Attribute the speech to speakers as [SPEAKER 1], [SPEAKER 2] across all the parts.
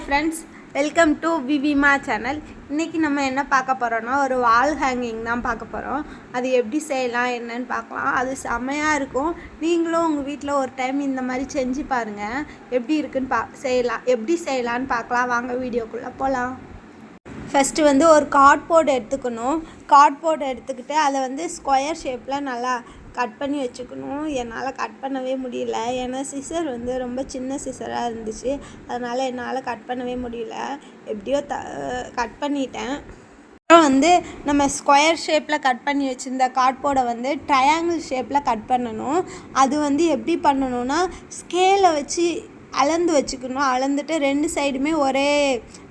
[SPEAKER 1] Friends, welcome to Vivima channel. இன்றைக்கி நம்ம என்ன பார்க்க போகிறோன்னா, ஒரு வால் ஹேங்கிங் தான் பார்க்க போகிறோம். அது எப்படி செய்யலாம் என்னன்னு பார்க்கலாம். அது செம்மையாக இருக்கும். நீங்களும் உங்கள் வீட்டில் ஒரு டைம் இந்த மாதிரி செஞ்சு பாருங்கள். எப்படி இருக்குன்னு எப்படி செய்யலான்னு பார்க்கலாம். வாங்க வீடியோக்குள்ளே போகலாம். ஃபஸ்ட்டு ஒரு கார்ட்போர்டு எடுத்துக்கணும். கார்ட்போர்டு எடுத்துக்கிட்டு அதை ஸ்கொயர் ஷேப்பில் நல்லா கட் பண்ணி வச்சுக்கணும். என்னால் கட் பண்ணவே முடியல, ஏன்னா சிசர் ரொம்ப சின்ன சிசராக இருந்துச்சு. அதனால் என்னால் கட் பண்ணவே முடியல. எப்படியோ கட் பண்ணிட்டேன். அப்புறம் நம்ம ஸ்கொயர் ஷேப்பில் கட் பண்ணி வச்சுருந்த கார்ட்போர்டை ட்ரையாங்கிள் ஷேப்பில் கட் பண்ணணும். அது எப்படி பண்ணணுன்னா, ஸ்கேலை வச்சு அளந்து வச்சுக்கணும். அளந்துட்டு 2 சைடுமே ஒரே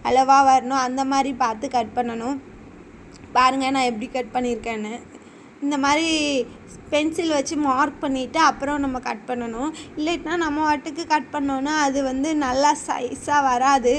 [SPEAKER 1] அளவாக வரணும். அந்த மாதிரி பார்த்து கட் பண்ணணும். பாருங்கள் நான் எப்படி கட் பண்ணியிருக்கேன்னு. இந்த மாதிரி பென்சில் வச்சு மார்க் பண்ணிவிட்டு அப்புறம் நம்ம கட் பண்ணணும். இல்லைன்னா நம்ம வாட்டுக்கு கட் பண்ணோன்னா அது நல்லா சைஸாக வராது.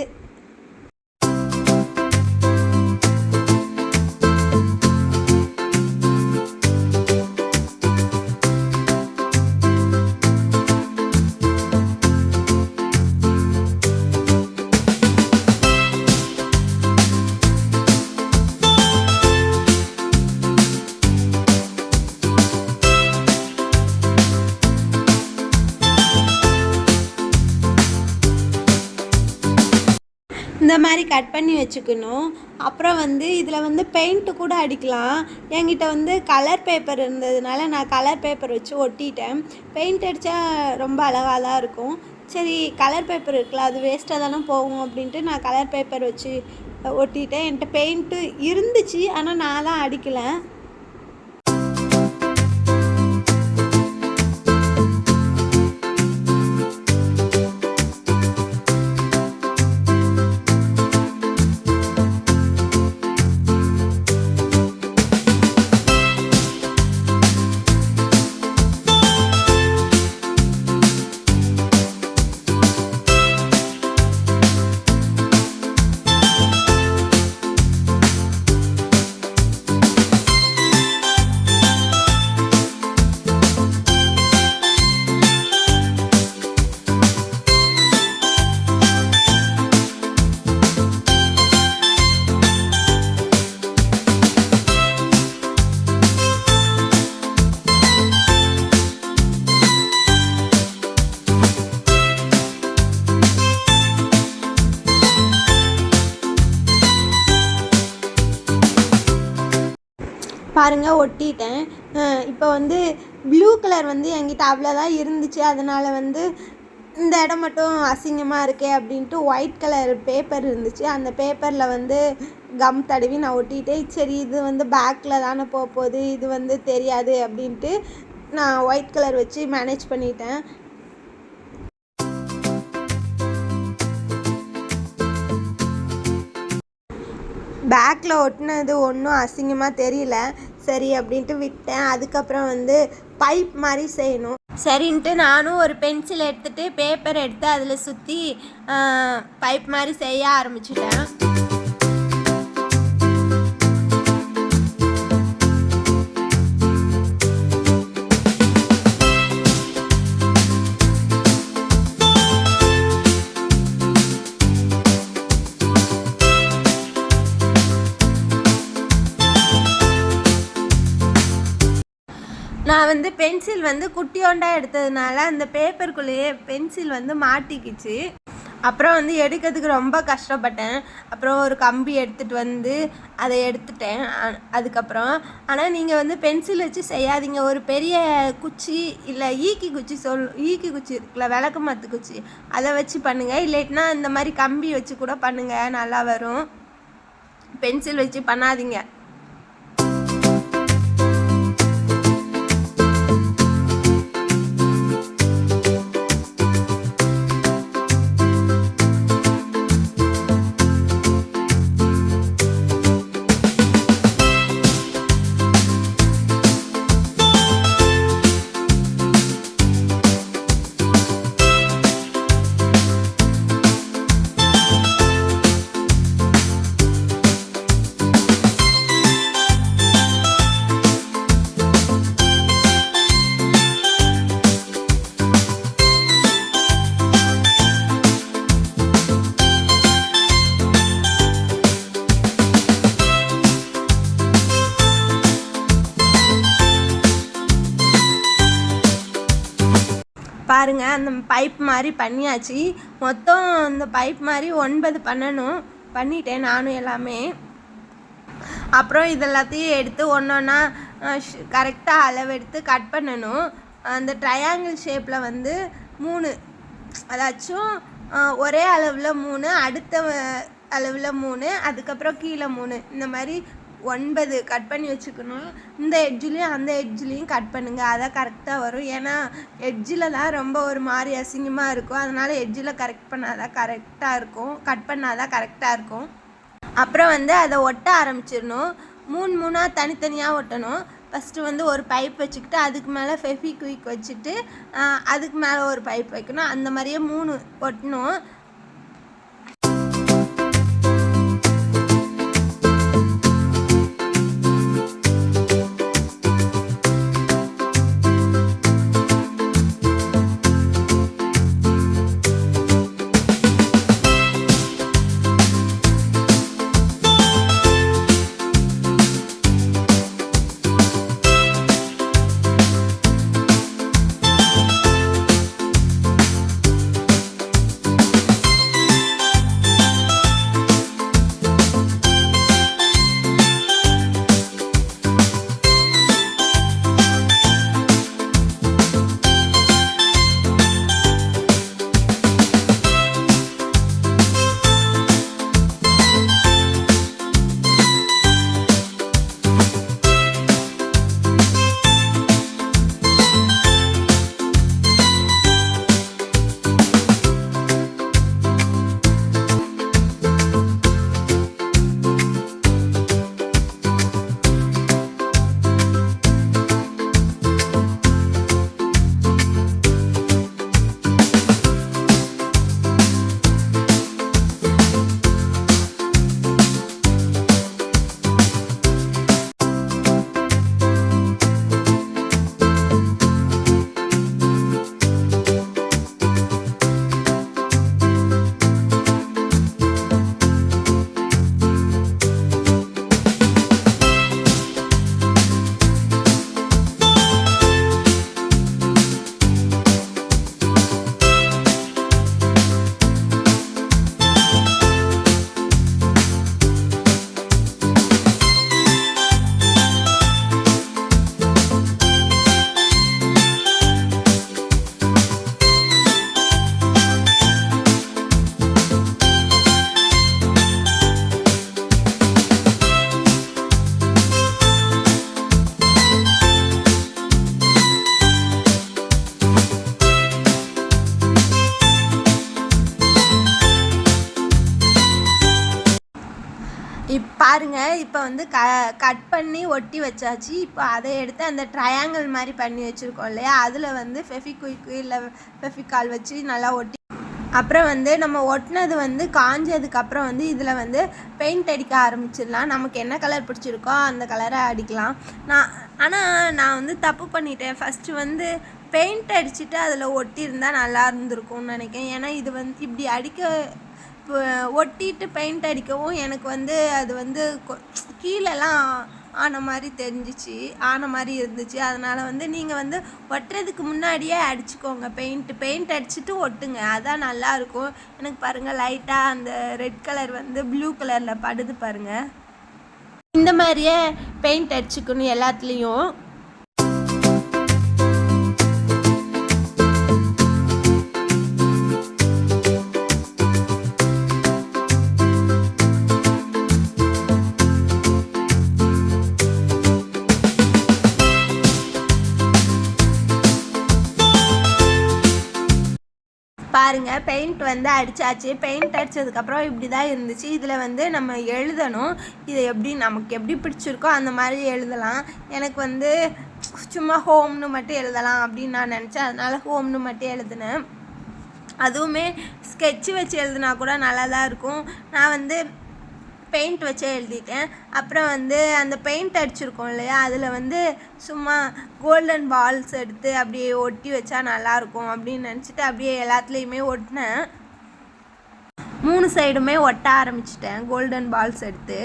[SPEAKER 1] இந்த மாதிரி கட் பண்ணி வச்சுக்கணும். அப்புறம் இதில் பெயிண்ட்டு கூட அடிக்கலாம். என்கிட்ட கலர் பேப்பர் இருந்ததுனால நான் கலர் பேப்பர் வச்சு ஒட்டிட்டேன். பெயிண்ட் அடித்தா ரொம்ப அழகாக தான் இருக்கும். சரி, கலர் பேப்பர் இருக்குல்ல, அது வேஸ்ட்டாக தானே போகும் அப்படின்ட்டு நான் கலர் பேப்பர் வச்சு ஒட்டிட்டேன். என்கிட்ட பெயிண்ட்டு இருந்துச்சு, ஆனால் நான் தான் அடிக்கலை. பாருங்கள், ஒட்டிட்டேன். இப்போ ப்ளூ கலர் என்கிட்ட அவ்வளோதான் இருந்துச்சு. அதனால் இந்த இடம் மட்டும் அசிங்கமாக இருக்கே அப்படின்ட்டு ஒயிட் கலர் பேப்பர் இருந்துச்சு. அந்த பேப்பரில் கம் தடவி நான் ஒட்டிட்டேன். சரி, இது பேக்கில் தானே போகுது, இது தெரியாது அப்படின்ட்டு நான் ஒயிட் கலர் வச்சு மேனேஜ் பண்ணிட்டேன். பேக்கில் ஒட்டினது ஒன்றும் அசிங்கமாக தெரியல. சரி அப்படின்ட்டு விட்டேன். அதுக்கப்புறம் பைப் மாதிரி செய்யணும். சரின்ட்டு நானும் ஒரு பென்சில் எடுத்துகிட்டு பேப்பர் எடுத்து அதில் சுற்றி பைப் மாதிரி செய்ய ஆரம்பிச்சிட்டேன். நான் பென்சில் குட்டியோண்டா எடுத்ததுனால அந்த பேப்பருக்குள்ளேயே பென்சில் மாட்டிக்கிச்சு. அப்புறம் எடுக்கிறதுக்கு ரொம்ப கஷ்டப்பட்டேன். அப்புறம் ஒரு கம்பி எடுத்துகிட்டு அதை எடுத்துட்டேன். அதுக்கப்புறம் ஆனால் நீங்கள் பென்சில் வச்சு செய்யாதீங்க. ஒரு பெரிய குச்சி இல்லை ஈக்கி குச்சி இருக்குல்ல, விளக்கு மாற்று குச்சி, அதை வச்சு பண்ணுங்கள். இல்லைன்னா இந்த மாதிரி கம்பி வச்சு கூட பண்ணுங்கள், நல்லா வரும். பென்சில் வச்சு பண்ணாதீங்க. பாருங்கள் அந்த பைப் மாதிரி பண்ணியாச்சு. மொத்தம் இந்த பைப் மாதிரி 9 பண்ணணும். பண்ணிட்டேன் நானும் எல்லாமே. அப்புறம் இதெல்லாத்தையும் எடுத்து ஒன்று ஒன்றா கரெக்டாக அளவெடுத்து கட் பண்ணணும். அந்த ட்ரையாங்கிள் ஷேப்பில் வந்து 3, அதாச்சும் ஒரே அளவில் 3, அடுத்த அளவில் 3, அதுக்கப்புறம் கீழே 3, இந்த மாதிரி 9 கட் பண்ணி வச்சுக்கணும். இந்த எட்ஜ்லேயும் அந்த எட்ஜ்லேயும் கட் பண்ணுங்கள், அதான் கரெக்டாக வரும். ஏன்னா எட்ஜில் தான் ரொம்ப ஒரு மாதிரி அசிங்கமாக இருக்கும். அதனால் எட்ஜில் கரெக்ட் பண்ணாதான் கரெக்டாக இருக்கும், கட் பண்ணாதான் கரெக்டாக இருக்கும். அப்புறம் வந்து அதை ஒட்ட ஆரம்பிச்சிடணும். 3 தனித்தனியாக ஒட்டணும். ஃபஸ்ட்டு வந்து ஒரு பைப் வச்சுக்கிட்டு அதுக்கு மேலே ஃபெவிக்விக் வச்சுட்டு அதுக்கு மேலே ஒரு பைப் வைக்கணும். அந்த மாதிரியே 3 ஒட்டணும். பாருங்கள், இப்போ வந்து கட் பண்ணி ஒட்டி வச்சாச்சு. இப்போ அதை எடுத்து அந்த ட்ரையாங்கிள் மாதிரி பண்ணி வச்சுருக்கோம் இல்லையா, அதில் வந்து ஃபெவிக்விக் இல்லை ஃபெவிகால் வச்சு நல்லா ஒட்டி, அப்புறம் வந்து நம்ம ஒட்டினது வந்து காஞ்சதுக்கப்புறம் வந்து இதில் வந்து பெயிண்ட் அடிக்க ஆரம்பிச்சிடலாம். நமக்கு என்ன கலர் பிடிச்சிருக்கோ அந்த கலரை அடிக்கலாம். நான் வந்து தப்பு பண்ணிட்டேன். ஃபஸ்ட்டு வந்து பெயிண்ட் அடிச்சுட்டு அதில் ஒட்டியிருந்தால் நல்லா இருந்திருக்கும்னு நினைக்கிறேன். ஏன்னா இது வந்து இப்படி ஒட்டிட்டு பெயிண்ட் அடிக்கவும் எனக்கு வந்து அது வந்து கீழெல்லாம் ஆன மாதிரி தெரிஞ்சிச்சு, ஆன மாதிரி இருந்துச்சு. அதனால் வந்து நீங்கள் வந்து ஒட்டுறதுக்கு முன்னாடியே அடிச்சுக்கோங்க. பெயிண்ட் அடிச்சுட்டு ஒட்டுங்க, அதான் நல்லாயிருக்கும். எனக்கு பாருங்கள் லைட்டாக அந்த ரெட் கலர் வந்து ப்ளூ கலரில் படுது பாருங்கள். இந்த மாதிரியே பெயிண்ட் அடிச்சுக்கணும் எல்லாத்துலேயும். பாருங்கள், பெயிண்ட் வந்து அடித்தாச்சு. பெயிண்ட் அடித்ததுக்கப்புறம் இப்படி தான் இருந்துச்சு. இதில் வந்து நம்ம எழுதணும். இதை நமக்கு எப்படி பிடிச்சிருக்கோ அந்த மாதிரி எழுதலாம். எனக்கு வந்து சும்மா ஹோம்னு மட்டும் எழுதலாம் அப்படின்னு நான் நினச்சேன். அதனால் ஹோம்னு மட்டும் எழுதினேன். அதுவுமே ஸ்கெட்சு வச்சு எழுதுனா கூட நல்லா தான் இருக்கும். நான் வந்து பெயிண்ட் வச்சே எழுதிட்டேன். அப்புறம் வந்து அந்த பெயிண்ட் அடிச்சிருக்கோம் இல்லையா, அதில் வந்து சும்மா கோல்டன் பால்ஸ் எடுத்து அப்படியே ஒட்டி வச்சா நல்லாயிருக்கும் அப்படின்னு நினச்சிட்டு அப்படியே எல்லாத்துலேயுமே ஒட்டினேன். 3 சைடுமே ஒட்ட ஆரம்பிச்சிட்டேன் கோல்டன் பால்ஸ் எடுத்து.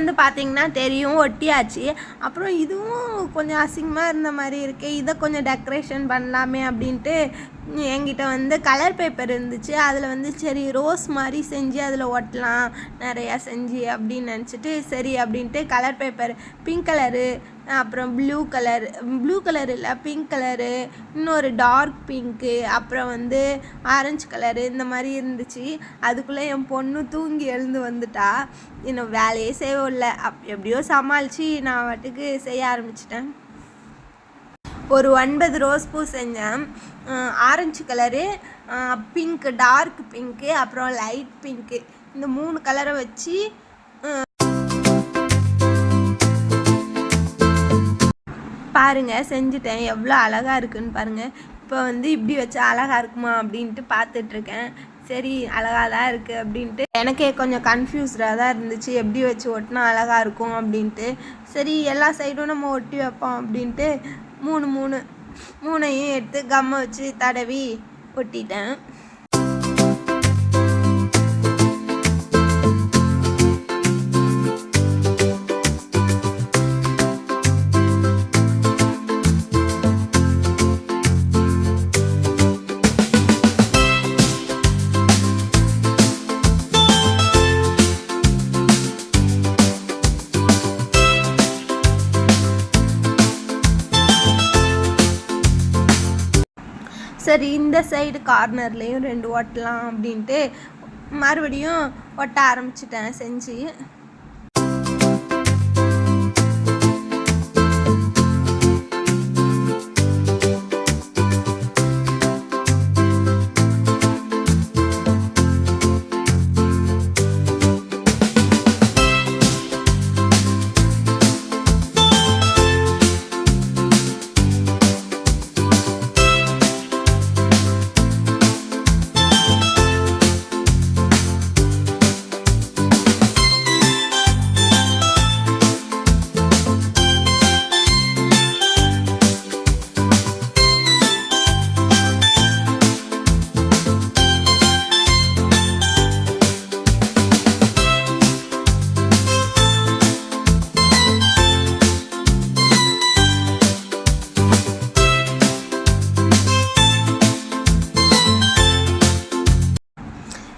[SPEAKER 1] வந்து பார்த்திங்கன்னா தெரியும் ஒட்டியாச்சு. அப்புறம் இதுவும் கொஞ்சம் அசிங்கமாக இருந்த மாதிரி இருக்குது, இதை கொஞ்சம் டெக்கரேஷன் பண்ணலாமே அப்படின்ட்டு என்கிட்ட வந்து கலர் பேப்பர் இருந்துச்சு. அதில் வந்து சரி ரோஸ் மாதிரி செஞ்சு அதில் ஒட்டலாம் நிறையா செஞ்சு அப்படின்னு நினச்சிட்டு சரி அப்படின்ட்டு கலர் பேப்பர் பிங்க் கலரு, அப்புறம் ப்ளூ கலர் இல்லை பிங்க் கலரு, இன்னொரு டார்க் பிங்க்கு, அப்புறம் வந்து ஆரஞ்சு கலரு இந்த மாதிரி இருந்துச்சு. அதுக்குள்ளே என் பொண்ணு தூங்கி எழுந்து வந்துட்டா. இன்னும் வேலையே செய்யவில்லை. எப்படியோ சமாளித்து நான் வாட்டுக்கு செய்ய ஆரம்பிச்சிட்டேன். ஒரு 9 ரோஸ் பூ செஞ்சேன். Orange colour, pink, dark pink, அப்புறம் லைட் பிங்க்கு, இந்த 3 கலரை வச்சு பாருங்கள் செஞ்சுட்டேன். எவ்வளோ அழகாக இருக்குதுன்னு பாருங்கள். இப்போ வந்து இப்படி வச்சு அழகாக இருக்குமா அப்படின்ட்டு பார்த்துட்ருக்கேன். சரி அழகாக தான் இருக்குது அப்படின்ட்டு எனக்கே கொஞ்சம் கன்ஃபியூஸ்டாக தான் இருந்துச்சு, எப்படி வச்சு ஒட்டினா அழகாக இருக்கும் அப்படின்ட்டு. சரி எல்லா சைடும் நம்ம ஒட்டி வைப்போம் அப்படின்ட்டு மூணையும் எடுத்து கம்மை வச்சு தடவி ஒட்டிட்டேன். சரி இந்த சைடு கார்னர்லேயும் 2 ஒட்டலாம் அப்படின்ட்டு மறுபடியும் ஒட்ட ஆரம்பிச்சிட்டேன் செஞ்சு.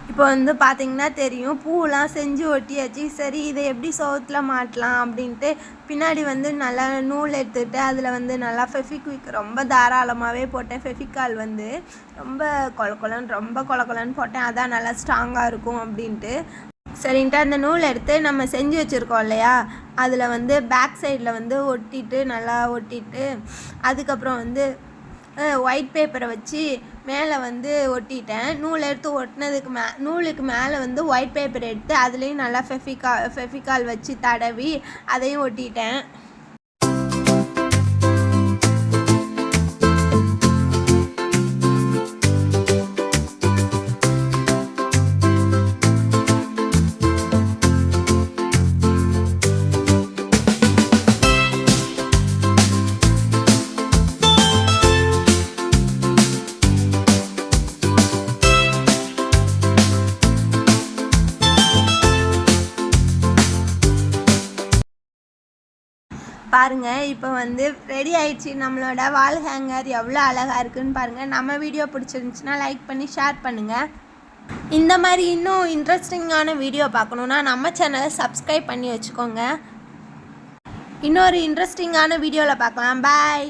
[SPEAKER 1] இப்போ வந்து பார்த்திங்கன்னா தெரியும் பூவெலாம் செஞ்சு ஒட்டியாச்சு. சரி இதை எப்படி சுவத்தில் மாட்டலாம் அப்படின்ட்டு பின்னாடி வந்து நல்லா நூல் எடுத்துக்கிட்டு அதில் வந்து நல்லா ஃபெவிக்விக் ரொம்ப தாராளமாகவே போட்டேன். ஃபெவிகால் வந்து ரொம்ப கொலன்னு போட்டேன். அதான் நல்லா ஸ்ட்ராங்காக இருக்கும் அப்படின்ட்டு. சரின்ட்டு அந்த நூல் எடுத்து நம்ம செஞ்சு வச்சுருக்கோம் இல்லையா, அதில் வந்து பேக் சைடில் வந்து நல்லா ஒட்டிட்டு அதுக்கப்புறம் வந்து ஒயிட் பேப்பரை வச்சு மேலே வந்து ஒட்டிட்டேன். நூல் எடுத்து ஒட்டினதுக்கு நூலுக்கு மேலே வந்து ஒயிட் பேப்பர் எடுத்து அதுலேயும் நல்லா ஃபெவிகால் வச்சு தடவி அதையும் ஒட்டிட்டேன். பாருங்கள் இப்போ வந்து ரெடி ஆயிடுச்சு நம்மளோட வால் ஹேங்கர். எவ்வளோ அழகாக இருக்குதுன்னு பாருங்கள். நம்ம வீடியோ பிடிச்சிருந்துச்சுன்னா லைக் பண்ணி ஷேர் பண்ணுங்கள். இந்த மாதிரி இன்னும் இன்ட்ரெஸ்டிங்கான வீடியோ பார்க்கணுன்னா நம்ம சேனலை சப்ஸ்கிரைப் பண்ணி வச்சுக்கோங்க. இன்னொரு இன்ட்ரெஸ்டிங்கான வீடியோவில் பார்க்கலாம். பாய்.